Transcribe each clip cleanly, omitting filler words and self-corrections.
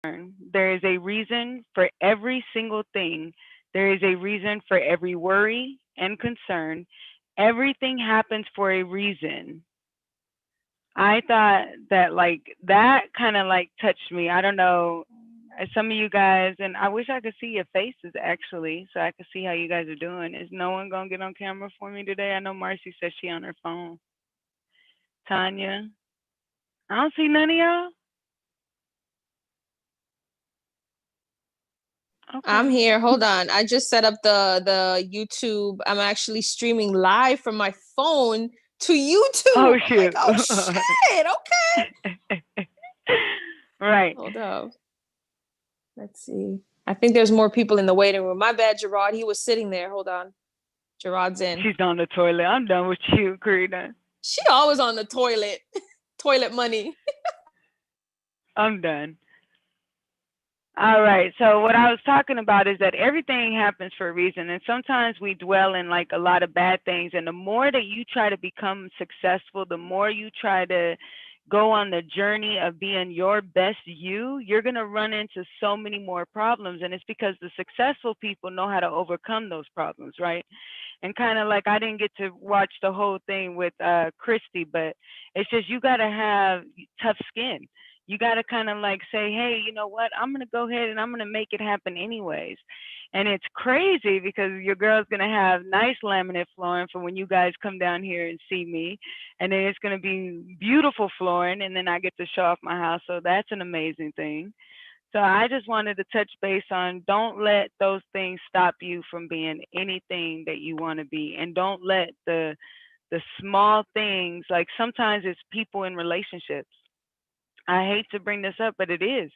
There is a reason for every single thing. There is a reason for every worry and concern. Everything happens for a reason. I thought that like that kind of like touched me. I don't know, some of you guys, and I wish I could see your faces actually, so I could see how you guys are doing. Is no one gonna get on camera for me today? I know Marcy says she on her phone. Tanya, I don't see none of y'all. I'm Okay. here. Hold on. I just set up the YouTube. I'm actually streaming live from my phone to Oh YouTube. I'm like, shoot. oh shit. Okay. Right. Hold up. Let's see. I think there's more people in the waiting room. My bad, Gerard. He was sitting there. Hold on. Gerard's in. She's on the toilet. I'm done with you, Karina. She always on the toilet. Toilet money. I'm done. All right. So what I was talking about is that everything happens for a reason, and sometimes we dwell in like a lot of bad things. And the more that you try to become successful, the more you try to go on the journey of being your best you, you're gonna run into so many more problems. And it's because the successful people know how to overcome those problems, right? And kind of like I didn't get to watch the whole thing with Christy, but it's just you got to have tough skin. You got to kind of like say, hey, you know what? I'm going to go ahead and I'm going to make it happen anyways. And it's crazy because your girl's going to have nice laminate flooring for when you guys come down here and see me. And then it's going to be beautiful flooring. And then I get to show off my house. So that's an amazing thing. So I just wanted to touch base on don't let those things stop you from being anything that you want to be, and don't let the small things, like sometimes it's people in relationships. I hate to bring this up, but it is.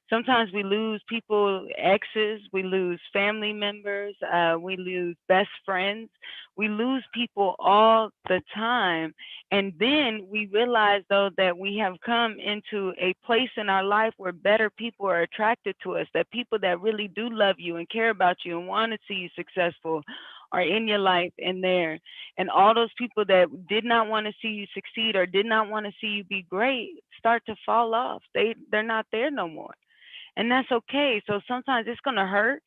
Sometimes we lose people, exes, we lose family members, we lose best friends, we lose people all the time. And then we realize, though, that we have come into a place in our life where better people are attracted to us, that people that really do love you and care about you and want to see you successful are in your life and there. And all those people that did not want to see you succeed or did not want to see you be great start to fall off. They're not there no more. And that's okay. So sometimes it's going to hurt.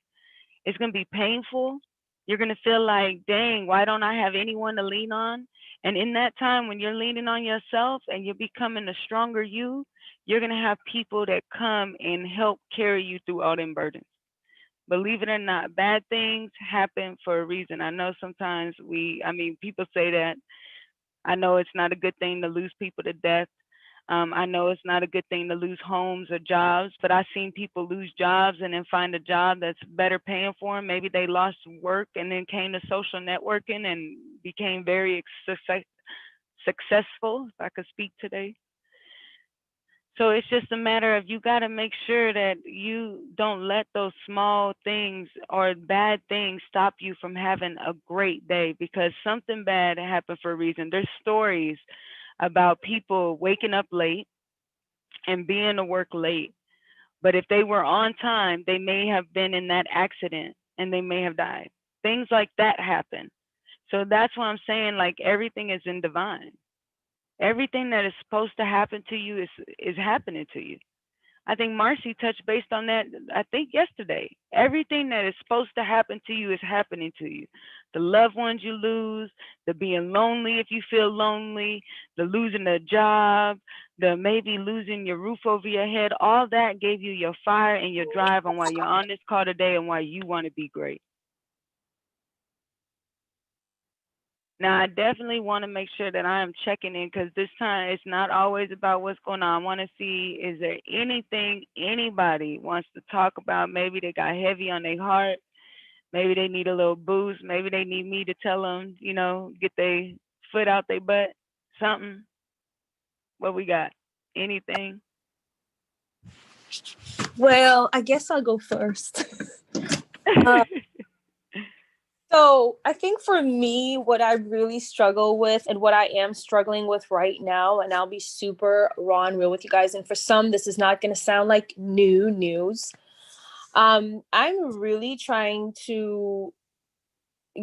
It's going to be painful. You're going to feel like, dang, why don't I have anyone to lean on? And in that time when you're leaning on yourself and you're becoming a stronger you, you're going to have people that come and help carry you through all them burdens. Believe it or not, bad things happen for a reason. I know sometimes I mean, people say that. I know it's not a good thing to lose people to death. I know it's not a good thing to lose homes or jobs, but I've seen people lose jobs and then find a job that's better paying for them. Maybe they lost work and then came to social networking and became very successful, if I could speak today. So it's just a matter of you got to make sure that you don't let those small things or bad things stop you from having a great day, because something bad happened for a reason. There's stories about people waking up late and being to work late, but if they were on time, they may have been in that accident and they may have died. Things like that happen. So that's why I'm saying like everything is in divine. Everything that is supposed to happen to you is happening to you. I think Marcy touched based on that, I think yesterday. Everything that is supposed to happen to you is happening to you. The loved ones you lose, the being lonely if you feel lonely, the losing a job, the maybe losing your roof over your head, all that gave you your fire and your drive on why you're on this call today and why you want to be great. Now, I definitely want to make sure that I am checking in because this time it's not always about what's going on. I want to see, is there anything anybody wants to talk about? Maybe they got heavy on their heart. Maybe they need a little boost. Maybe they need me to tell them, get their foot out their butt. Something. What we got? Anything? Well, I guess I'll go first. uh, so I think for me, what I really struggle with and what I am struggling with right now, and I'll be super raw and real with you guys. And for some, this is not going to sound like new news. I'm really trying to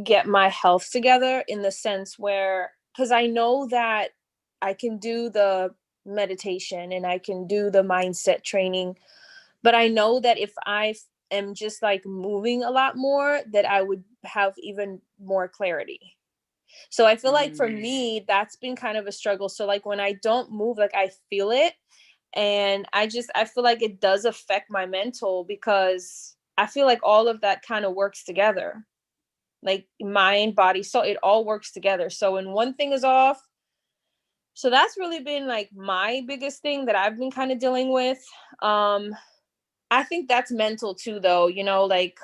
get my health together in the sense where, because I know that I can do the meditation and I can do the mindset training, But I know that if I am just like moving a lot more, that I would have even more clarity. So I feel like for Mm. me, that's been kind of a struggle. So like when I don't move, like I feel it. And I feel like it does affect my mental, because I feel like all of that kind of works together. Like mind, body, soul, it all works together. So when one thing is off, so that's really been like my biggest thing that I've been kind of dealing with. Um, I think that's mental too, though, you know, like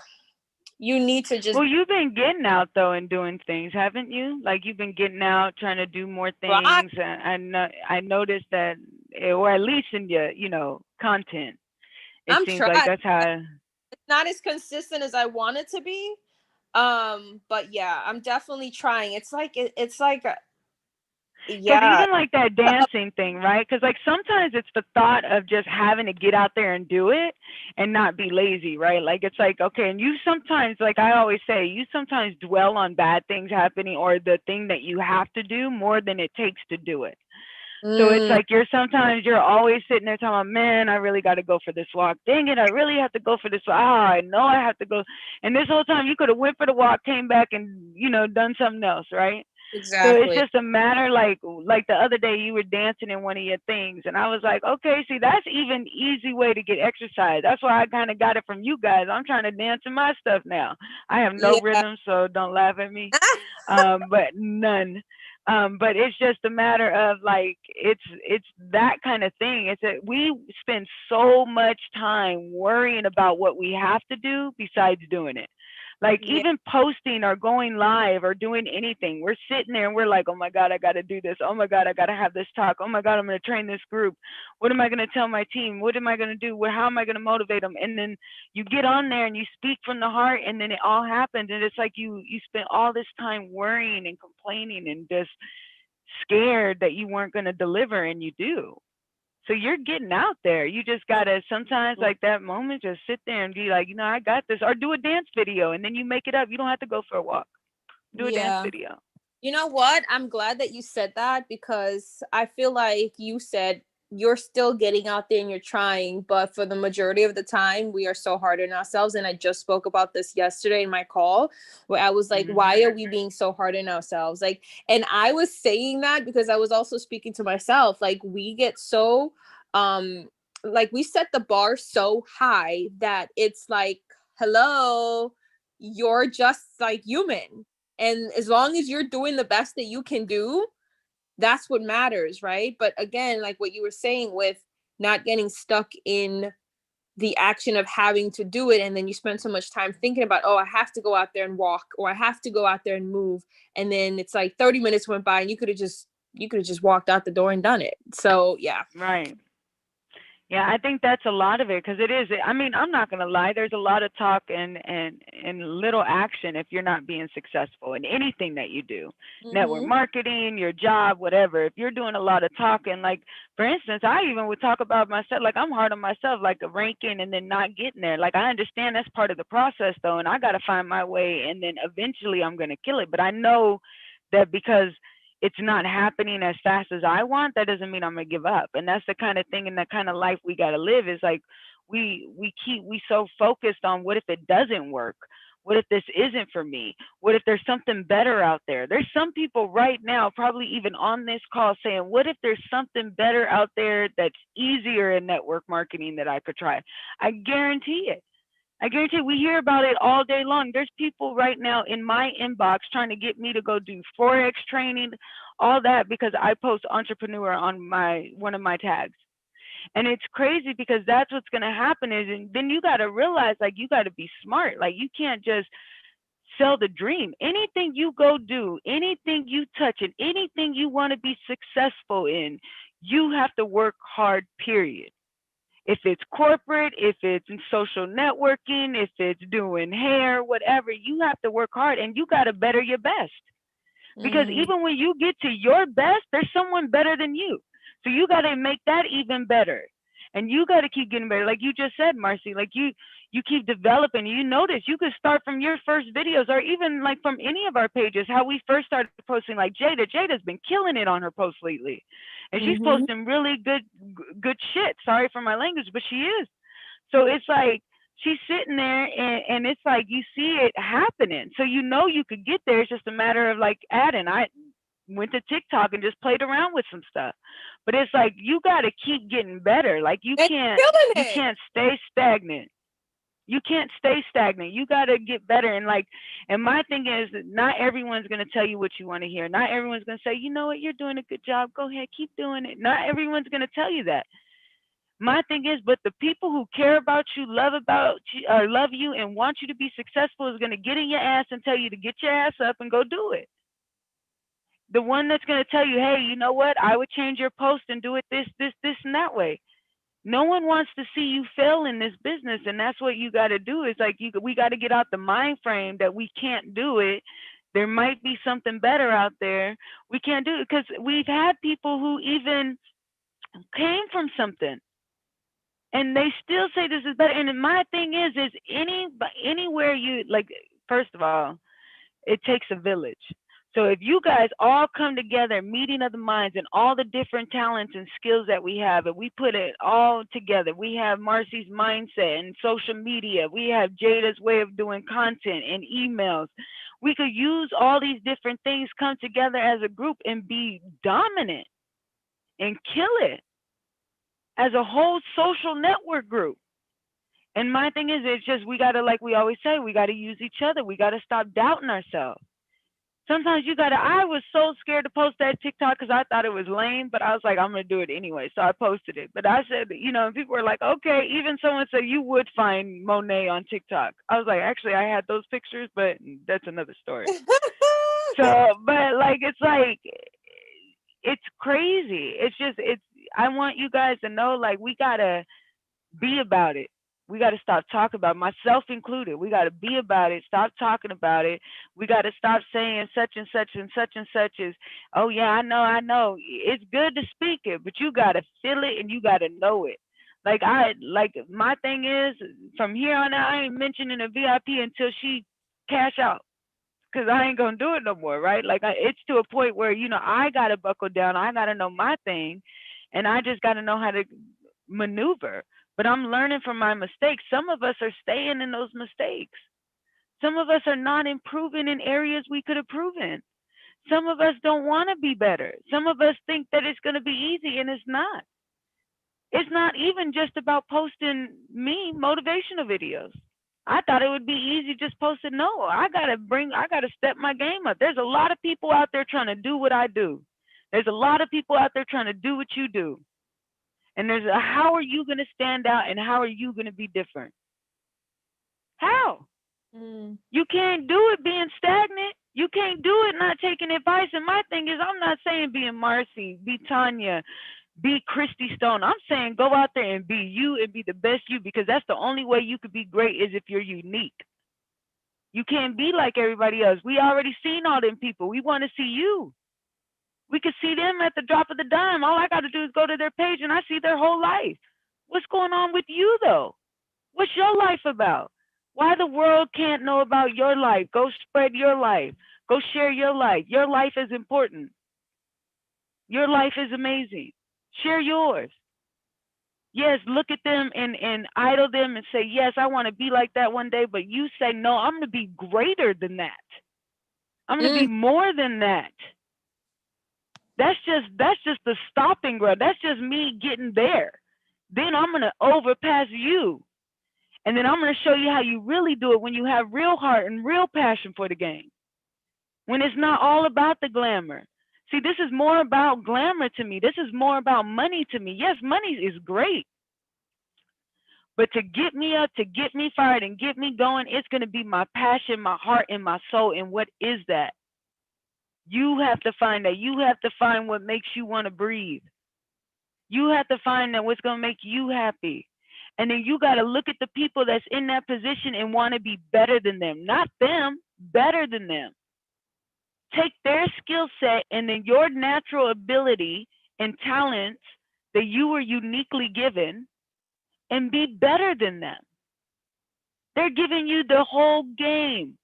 you need to just Well, you've been getting out though and doing things, haven't you? Like you've been getting out, trying to do more try. things. And I noticed that, or at least in your, content, it I'm seems like trying. that's how. It's not as consistent as I want it to be. But yeah, I'm definitely trying. It's like it's like Because yeah. even like that dancing thing, right? Because like sometimes it's the thought of just having to get out there and do it and not be lazy, right? Like it's like, okay, and you sometimes, like I always say, you sometimes dwell on bad things happening or the thing that you have to do more than it takes to do it. So it's Mm, like you're always sitting there talking about, man, I really got to go for this walk. Dang it, I really have to go for this walk. Ah, I know I have to go. And this whole time you could have went for the walk, came back, and done something else, right? So it's exactly. just a matter, like the other day you were dancing in one of your things, and I was like, okay, see, that's even easy way to get exercise. That's why I kind of got it from you guys. I'm trying to dance in my stuff now. I have no Yeah. rhythm, so don't laugh at me. But none. But it's just a matter of like it's that kind of thing. It's that we spend so much time worrying about what we have to do besides doing it. Like Yeah. even posting or going live or doing anything, we're sitting there and we're like, oh my God, I got to do this. Oh my God, I got to have this talk. Oh my God, I'm going to train this group. What am I going to tell my team? What am I going to do? How am I going to motivate them? And then you get on there and you speak from the heart, and then it all happens. And it's like you spent all this time worrying and complaining and just scared that you weren't going to deliver, and you do. So you're getting out there. You just gotta sometimes like that moment, just sit there and be like, I got this. Or do a dance video and then you make it up. You don't have to go for a walk. Do a dance Yeah. video. You know what? I'm glad that you said that, because I feel like you said you're still getting out there and you're trying, but for the majority of the time, we are so hard on ourselves. And I just spoke about this yesterday in my call, where I was like, Hmm. why are we being so hard on ourselves? Like, and I was saying that because I was also speaking to myself. Like, we get so, like, we set the bar so high that it's like, hello, you're just like human, and as long as you're doing the best that you can do, that's what matters, right? But again, like what you were saying with not getting stuck in the action of having to do it, and then you spend so much time thinking about, oh, I have to go out there and walk, or I have to go out there and move, and then it's like 30 minutes went by and you could have just walked out the door and done it. So yeah. Right. Yeah, I think that's a lot of it because it is. I mean, I'm not gonna lie. There's a lot of talk and little action if you're not being successful in anything that you do, network Mm-hmm. marketing, your job, whatever. If you're doing a lot of talking, like for instance, I even would talk about myself. Like I'm hard on myself, like a ranking and then not getting there. Like I understand that's part of the process though, and I gotta find my way, and then eventually I'm gonna kill it. But I know that because it's not happening as fast as I want, that doesn't mean I'm gonna give up. And that's the kind of thing and the kind of life we gotta live is like we so focused on what if it doesn't work? What if this isn't for me? What if there's something better out there? There's some people right now, probably even on this call, saying, what if there's something better out there that's easier in network marketing that I could try? I guarantee it. I guarantee we hear about it all day long. There's people right now in my inbox trying to get me to go do Forex training, all that because I post entrepreneur on my one of my tags. And it's crazy because that's what's gonna happen is and then you gotta realize like you gotta be smart. Like you can't just sell the dream. Anything you go do, anything you touch, and anything you want to be successful in, you have to work hard, period. If it's corporate, if it's in social networking, if it's doing hair, whatever, you have to work hard and you got to better your best. Because Mm-hmm. even when you get to your best, there's someone better than you. So you got to make that even better. And you got to keep getting better. Like you just said, Marcy, like you keep developing. You notice you could start from your first videos or even like from any of our pages, how we first started posting like Jada. Jada's been killing it on her posts lately. And she's Mm-hmm. posting really good shit. Sorry for my language, but she is. So it's like she's sitting there and it's like you see it happening. So you know you could get there. It's just a matter of like adding. I went to TikTok and just played around with some stuff. But it's like you gotta keep getting better. Like And killing you it. can't stay stagnant. You can't stay stagnant. You got to get better. And like, and my thing is, not everyone's going to tell you what you want to hear. Not everyone's going to say, you know what, you're doing a good job. Go ahead, keep doing it. Not everyone's going to tell you that. My thing is, but the people who care about you, love you, and want you to be successful is going to get in your ass and tell you to get your ass up and go do it. The one that's going to tell you, hey, you know what, I would change your post and do it this, and that way. No one wants to see you fail in this business, and that's what you got to do. Is like we got to get out the mind frame that we can't do it. There might be something better out there. We can't do it because we've had people who even came from something, and they still say this is better. And my thing is anywhere you like. First of all, it takes a village. So if you guys all come together, meeting of the minds and all the different talents and skills that we have, and we put it all together. We have Marcy's mindset and social media. We have Jada's way of doing content and emails. We could use all these different things, come together as a group and be dominant and kill it as a whole social network group. And my thing is, it's just, we got to, like we always say, we got to use each other. We got to stop doubting ourselves. Sometimes you gotta, I was so scared to post that TikTok because I thought it was lame, but I was like, I'm gonna do it anyway. So I posted it. But I said, you know, people were like, okay, even someone said you would find Monet on TikTok. I was like, actually, I had those pictures, but that's another story. So, but like, it's crazy. I want you guys to know, like, we gotta be about it. We got to stop talking about it, myself included. We got to be about it. Stop talking about it. We got to stop saying such and such and such and such is, oh yeah, I know. It's good to speak it, but you got to feel it and you got to know it. Like my thing is, from here on out, I ain't mentioning a VIP until she cash out. Cause I ain't gonna do it no more, right? Like it's to a point where, you know, I gotta buckle down. I gotta know my thing, and I just gotta know how to maneuver. But I'm learning from my mistakes. Some of us are staying in those mistakes. Some of us are not improving in areas we could have proven. Some of us don't want to be better. Some of us think that it's going to be easy, and it's not. It's not even just about posting me motivational videos. I thought it would be easy just posting. No, I gotta step my game up. There's a lot of people out there trying to do what I do. There's a lot of people out there trying to do what you do. And there's a, how are you going to stand out and how are you going to be different? How? You can't do it being stagnant. You can't do it not taking advice. And my thing is, I'm not saying be Marcy, be Tanya, be Christy Stone. I'm saying go out there and be you and be the best you, because that's the only way you could be great is if you're unique. You can't be like everybody else. We already seen all them people. We want to see you. We could see them at the drop of the dime. All I got to do is go to their page and I see their whole life. What's going on with you, though? What's your life about? Why the world can't know about your life? Go spread your life. Go share your life. Your life is important. Your life is amazing. Share yours. Yes, look at them and idol them and say, yes, I want to be like that one day. But you say, no, I'm going to be greater than that. I'm going to be more than that. That's just the stopping ground. That's just me getting there. Then I'm going to overpass you. And then I'm going to show you how you really do it when you have real heart and real passion for the game. When it's not all about the glamour. See, this is more about glamour to me. This is more about money to me. Yes, money is great. But to get me up, to get me fired and get me going, it's going to be my passion, my heart, and my soul. And what is that? You have to find that. You have to find what makes you want to breathe. You have to find that what's going to make you happy. And then you got to look at the people that's in that position and want to be better than them. Not them, better than them. Take their skill set and then your natural ability and talents that you were uniquely given and be better than them. They're giving you the whole game.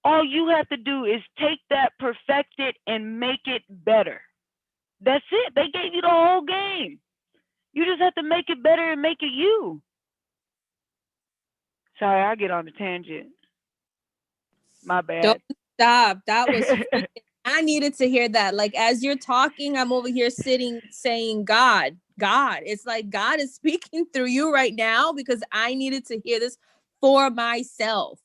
All you have to do is take that, perfect it, and make it better. That's it. They gave you the whole game. You just have to make it better and make it you. Sorry, I get on the tangent. My bad. Don't stop. That was freaking, I needed to hear that. Like as you're talking, I'm over here sitting saying, God, God. It's like God is speaking through you right now because I needed to hear this for myself.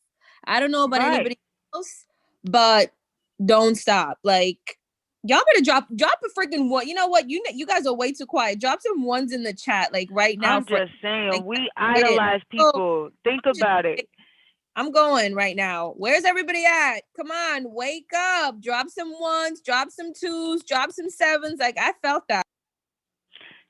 I don't know about Right. anybody else, but don't stop. Like y'all better drop a freaking one. You know what? You guys are way too quiet. Drop some ones in the chat, like right now. I'm For just saying, like we it. idolize Oh, people. Think I'm just about it. I'm going right now. Where's everybody at? Come on, wake up. Drop some ones, drop some twos, drop some sevens. Like I felt that.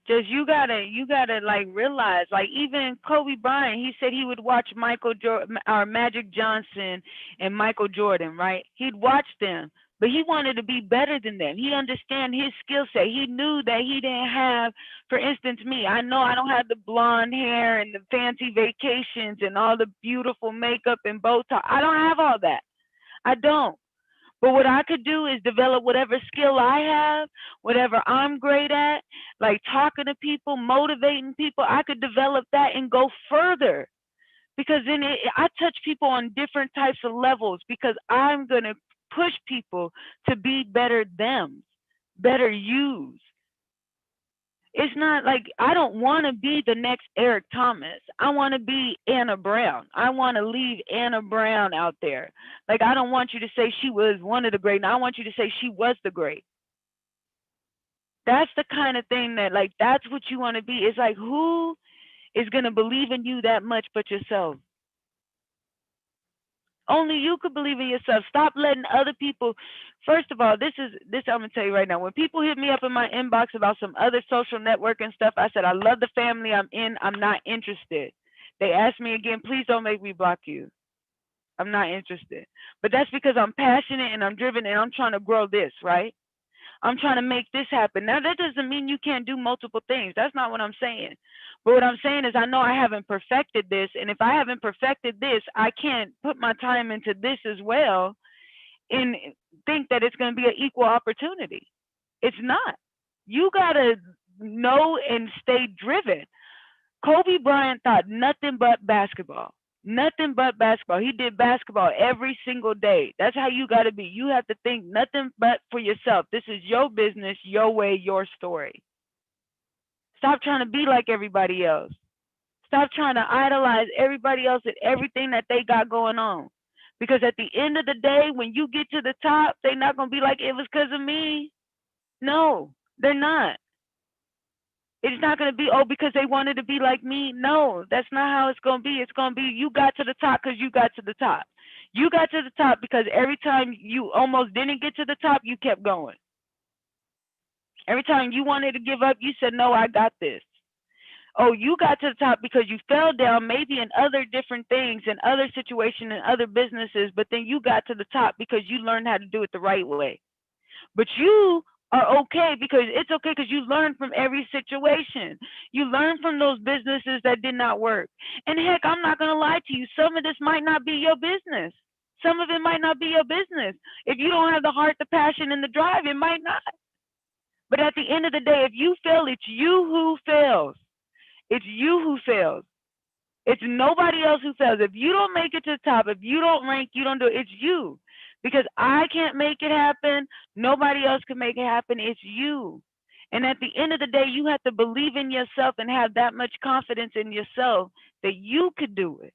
Just you gotta like realize, like even Kobe Bryant, he said he would watch Michael Jordan or Magic Johnson and Michael Jordan, right? He'd watch them, but he wanted to be better than them. He understand his skill set. He knew that he didn't have, for instance, me. I know I don't have the blonde hair and the fancy vacations and all the beautiful makeup and Botox. I don't have all that. I don't. But what I could do is develop whatever skill I have, whatever I'm great at, like talking to people, motivating people. I could develop that and go further because then I touch people on different types of levels because I'm going to push people to be better them, better yous. It's not like I don't want to be the next Eric Thomas. I want to be Anna Brown. I want to leave Anna Brown out there. Like I don't want you to say she was one of the great. I want you to say she was the great. That's the kind of thing that like that's what you want to be. It's like who is going to believe in you that much but yourself? Only you could believe in yourself. Stop letting other people. First of all, this I'm gonna tell you right now. When people hit me up in my inbox about some other social network and stuff, I said I love the family I'm in. I'm not interested. They asked me again, please don't make me block you. I'm not interested. But that's because I'm passionate and I'm driven and I'm trying to grow this, right? I'm trying to make this happen. Now, that doesn't mean you can't do multiple things. That's not what I'm saying. But what I'm saying is, I know I haven't perfected this. And if I haven't perfected this, I can't put my time into this as well and think that it's going to be an equal opportunity. It's not. You got to know and stay driven. Kobe Bryant thought nothing but basketball. Nothing but basketball. He did basketball every single day. That's how you got to be. You have to think nothing but for yourself. This is your business, your way, your story. Stop trying to be like everybody else. Stop trying to idolize everybody else and everything that they got going on. Because at the end of the day, when you get to the top, they're not going to be like, it was because of me. No, they're not. It's not going to be, oh, because they wanted to be like me. No, that's not how it's going to be. It's going to be you got to the top because you got to the top. You got to the top because every time you almost didn't get to the top, you kept going. Every time you wanted to give up, you said, no, I got this. Oh, you got to the top because you fell down maybe in other different things, in other situations, in other businesses, but then you got to the top because you learned how to do it the right way. But you are okay because it's okay because you learn from every situation. You learn from those businesses that did not work. And heck, I'm not going to lie to you. Some of this might not be your business. Some of it might not be your business. If you don't have the heart, the passion, and the drive, it might not. But at the end of the day, if you fail, it's you who fails. It's you who fails. It's nobody else who fails. If you don't make it to the top, if you don't rank, you don't do it, it's you. Because I can't make it happen. Nobody else can make it happen. It's you. And at the end of the day, you have to believe in yourself and have that much confidence in yourself that you could do it.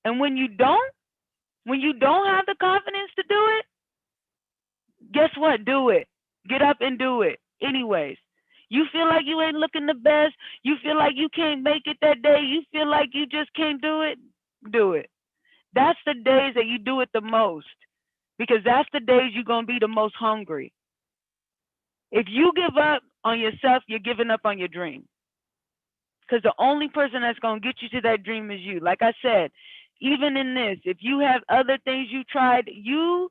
And when you don't have the confidence to do it, guess what? Do it. Get up and do it anyways. You feel like you ain't looking the best. You feel like you can't make it that day. You feel like you just can't do it. Do it. That's the days that you do it the most because that's the days you're going to be the most hungry. If you give up on yourself, you're giving up on your dream because the only person that's going to get you to that dream is you. Like I said, even in this, if you have other things you tried, you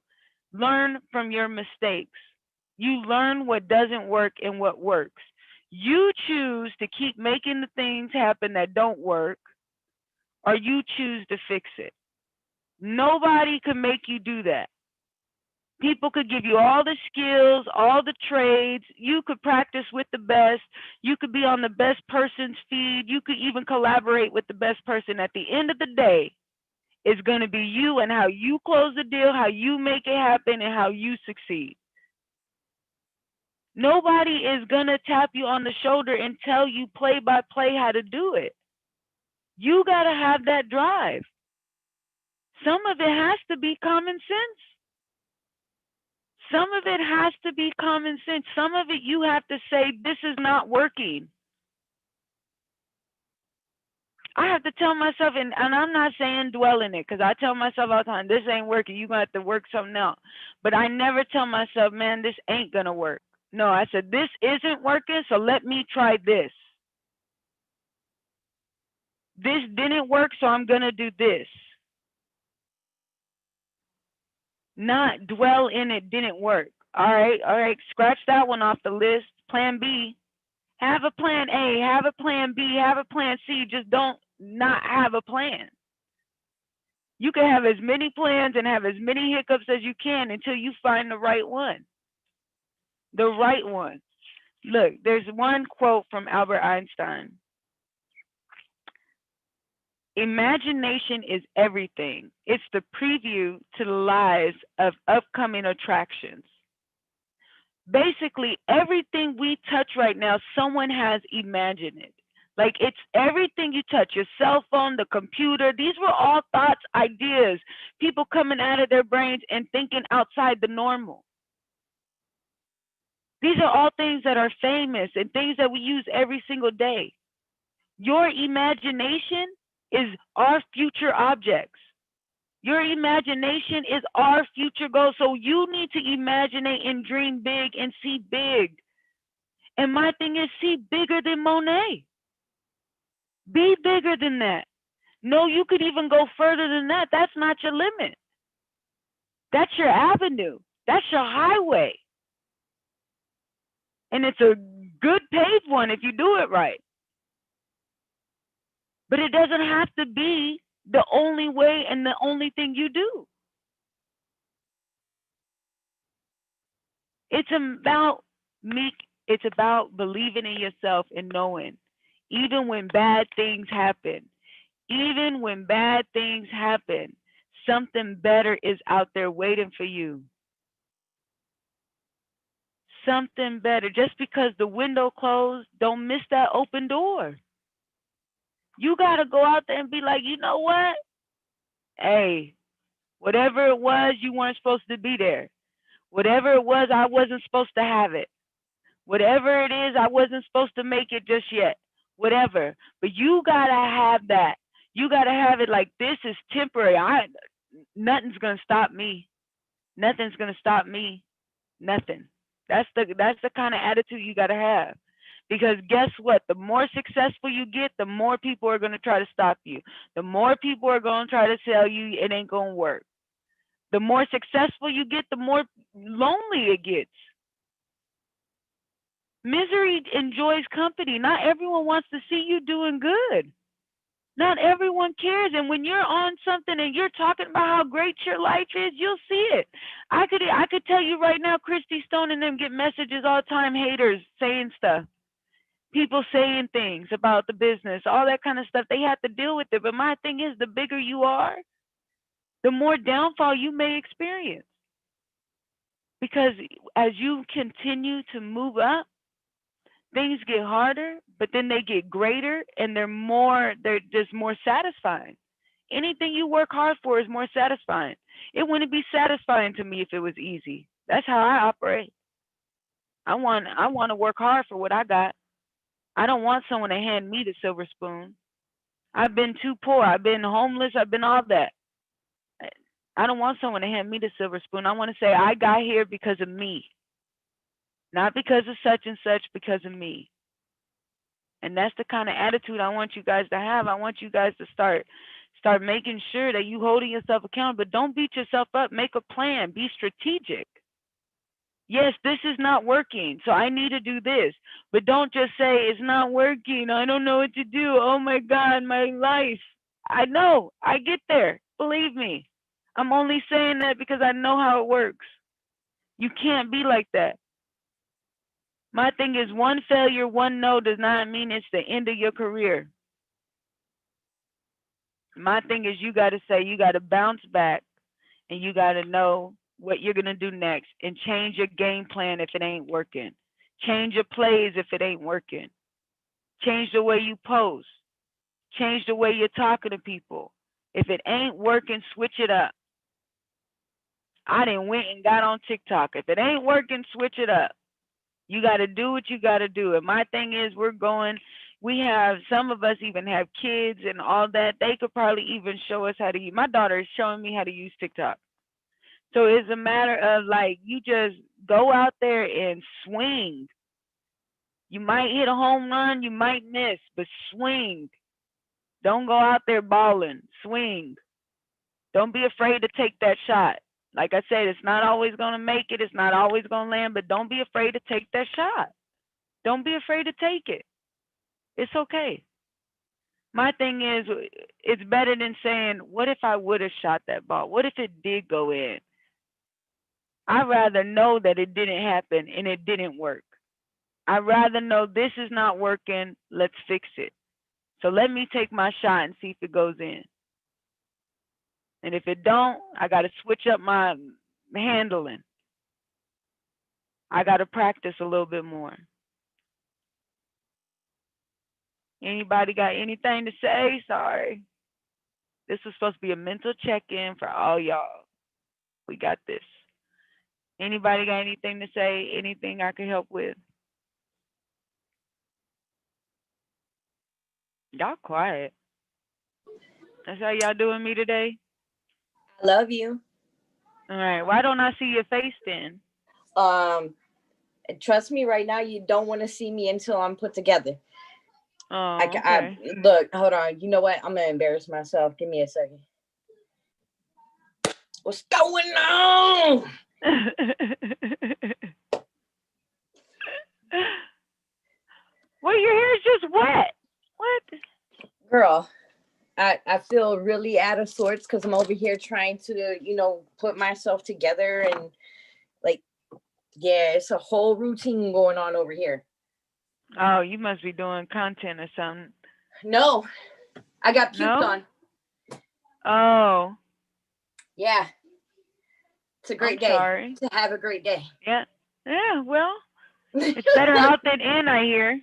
learn from your mistakes. You learn what doesn't work and what works. You choose to keep making the things happen that don't work, or you choose to fix it. Nobody can make you do that. People could give you all the skills, all the trades. You could practice with the best. You could be on the best person's feed. You could even collaborate with the best person. At the end of the day, it's going to be you and how you close the deal, how you make it happen, and how you succeed. Nobody is going to tap you on the shoulder and tell you play by play how to do it. You got to have that drive. Some of it has to be common sense. Some of it has to be common sense. Some of it you have to say, this is not working. I have to tell myself, and I'm not saying dwell in it, because I tell myself all the time, this ain't working. You're going to have to work something out. But I never tell myself, man, this ain't going to work. No, I said, this isn't working, so let me try this. This didn't work, so I'm going to do this. Not dwell in it didn't work. All right, scratch that one off the list. Plan B. Have a plan A, have a plan B, have a plan C. Just don't not have a plan. You can have as many plans and have as many hiccups as you can until you find the right one. The right one. Look, there's one quote from Albert Einstein. Imagination is everything. It's the preview to the lives of upcoming attractions. Basically, everything we touch right now, someone has imagined it. Like, it's everything you touch, your cell phone, the computer. These were all thoughts, ideas, people coming out of their brains and thinking outside the normal. These are all things that are famous and things that we use every single day. Your imagination is our future objects. Your imagination is our future goal. So you need to imagine and dream big and see big. And my thing is, see bigger than Monet. Be bigger than that. No, you could even go further than that. That's not your limit. That's your avenue. That's your highway. And it's a good paved one if you do it right. But it doesn't have to be the only way and the only thing you do. It's about it's about believing in yourself and knowing, even when bad things happen, something better is out there waiting for you. Something better. Just because the window closed, don't miss that open door. You got to go out there and be like, you know what? Hey, whatever it was, you weren't supposed to be there. Whatever it was, I wasn't supposed to have it. Whatever it is, I wasn't supposed to make it just yet. Whatever. But you got to have that. You got to have it like, this is temporary. Nothing's going to stop me. Nothing's going to stop me. Nothing. That's the kind of attitude you got to have. Because guess what? The more successful you get, the more people are going to try to stop you. The more people are going to try to tell you it ain't going to work. The more successful you get, the more lonely it gets. Misery enjoys company. Not everyone wants to see you doing good. Not everyone cares. And when you're on something and you're talking about how great your life is, you'll see it. I could tell you right now, Christy Stone and them get messages all the time, haters saying stuff. People saying things about the business, all that kind of stuff. They have to deal with it. But my thing is, the bigger you are, the more downfall you may experience. Because as you continue to move up, things get harder, but then they get greater, and they're just more satisfying. Anything you work hard for is more satisfying. It wouldn't be satisfying to me if it was easy. That's how I operate. I want to work hard for what I got. I don't want someone to hand me the silver spoon. I've been too poor. I've been homeless. I've been all that. I don't want someone to hand me the silver spoon. I want to say I got here because of me. Not because of such and such, because of me. And that's the kind of attitude I want you guys to have. I want you guys to start making sure that you holding yourself accountable. But don't beat yourself up. Make a plan. Be strategic. Yes, this is not working, so I need to do this. But don't just say, it's not working. I don't know what to do. Oh, my God, my life. I know. I get there. Believe me. I'm only saying that because I know how it works. You can't be like that. My thing is, one failure, one no does not mean it's the end of your career. My thing is, you got to say, you got to bounce back, and you got to know what you're going to do next and change your game plan if it ain't working. Change your plays if it ain't working. Change the way you post. Change the way you're talking to people. If it ain't working, switch it up. I done went and got on TikTok. If it ain't working, switch it up. You got to do what you got to do. And my thing is, we have, some of us even have kids and all that. They could probably even show us how to use. My daughter is showing me how to use TikTok. So it's a matter of like, you just go out there and swing. You might hit a home run, you might miss, but swing. Don't go out there balling. Swing. Don't be afraid to take that shot. Like I said, it's not always going to make it. It's not always going to land, but don't be afraid to take that shot. Don't be afraid to take it. It's okay. My thing is, it's better than saying, what if I would have shot that ball? What if it did go in? I'd rather know that it didn't happen and it didn't work. I'd rather know this is not working. Let's fix it. So let me take my shot and see if it goes in. And if it don't, I got to switch up my handling. I got to practice a little bit more. Anybody got anything to say? Sorry. This was supposed to be a mental check-in for all y'all. We got this. Anybody got anything to say? Anything I can help with? Y'all quiet. That's how y'all doing me today? I love you. All right. Why don't I see your face then? Trust me, right now you don't want to see me until I'm put together. Oh, okay. I look, hold on. You know what? I'm gonna embarrass myself. Give me a second. What's going on? Well, your hair's just wet. What? Girl, I feel really out of sorts because I'm over here trying to, put myself together and like, yeah, it's a whole routine going on over here. Oh, you must be doing content or something. No, I got puked on. Oh. Yeah. It's a great day. Sorry. To have a great day. Yeah. Yeah, well, it's better out than in, I hear.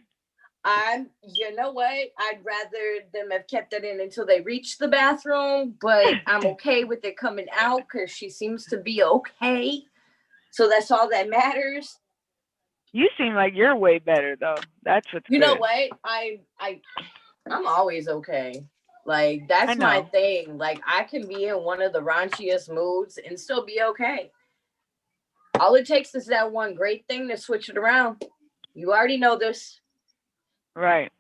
You know what? I'd rather them have kept it in until they reach the bathroom, but I'm okay with it coming out because she seems to be okay. So that's all that matters. You seem like you're way better though. That's what's You know what? I'm always okay. Like that's my thing. Like I can be in one of the raunchiest moods and still be okay. All it takes is that one great thing to switch it around. You already know this. Right.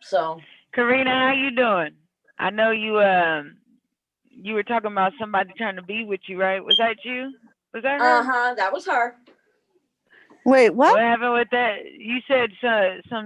So, Karina, how you doing? I know you were talking about somebody trying to be with you, right? Was that you? Was that her? That was her. Wait, what? What happened with that? You said some